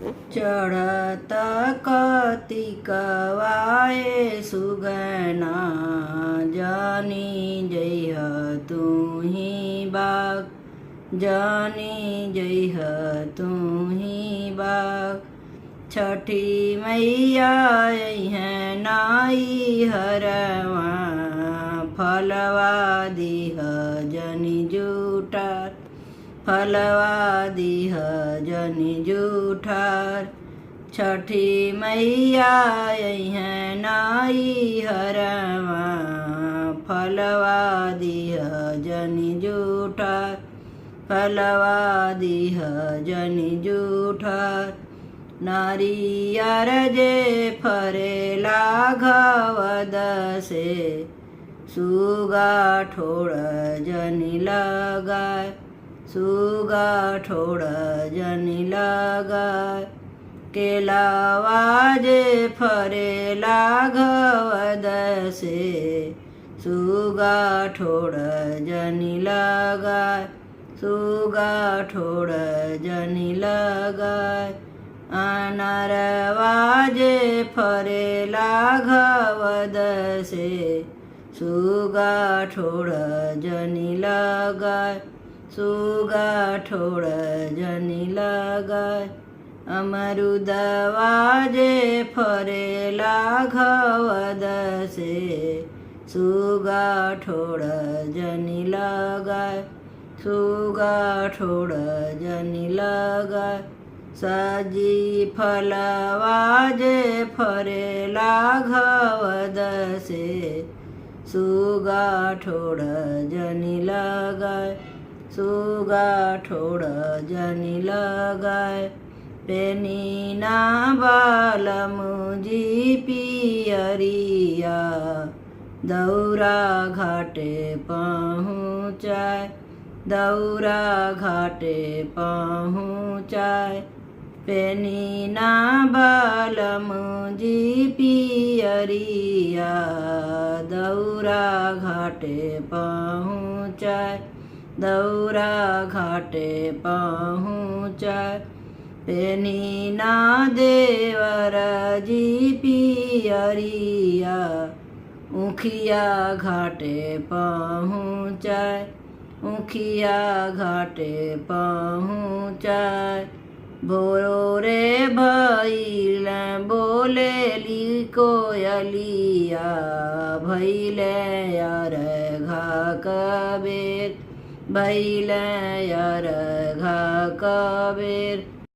चढ़त कार्तिक वाए सुगना जानी जइह तुही बाग जानी जइह तुही बाग छठी मैया हैं नाई हरवा फलवा दीह जनि जूठार फलवा दीह जनि जूठार छठी मैया हैं नाई हरवा फलवा दीह जनि जूठार फलवा दीह जनि जूठार नारियर जे फरेला घवद से सुगा ठोड़ जनि लगाय सुगा ठोड़ जनि लगाय केलावा जे फरेला घवद से सुगा ठोड़ जनि लगाय सुगा ठोड़ जनि लगाय अनरवा जे फरेला घवद से सुगा ठोड़ जनि लगाय सुगा ठोड़ जनि लगाय अमरुदवा जे फरेला घवद से सुगा ठोड़ जनि लगाय सुगा ठोड़ जनि लगाय सजी फलवा जे फरेला घवद से सुगा ठोड़ जनि लगाय सुगा ठोड़ जनि लगाय पेनीना बालमुजी पियरिया दौरा घाटे पहुँचाय दौरा घाटे पहुँचाय पेनीना बालमुजी पियरिया दौरा घाटे पहुँचाय दौरा घाटे पहुँचाय पेनीना देवर जी पियरिया उखिया घाटे पहुँचाय उखिया घाटे पहुँचाय भोरे भइल बोलेली कोयलिया भइले अर्घा कबेर भइले अर्घा कबेर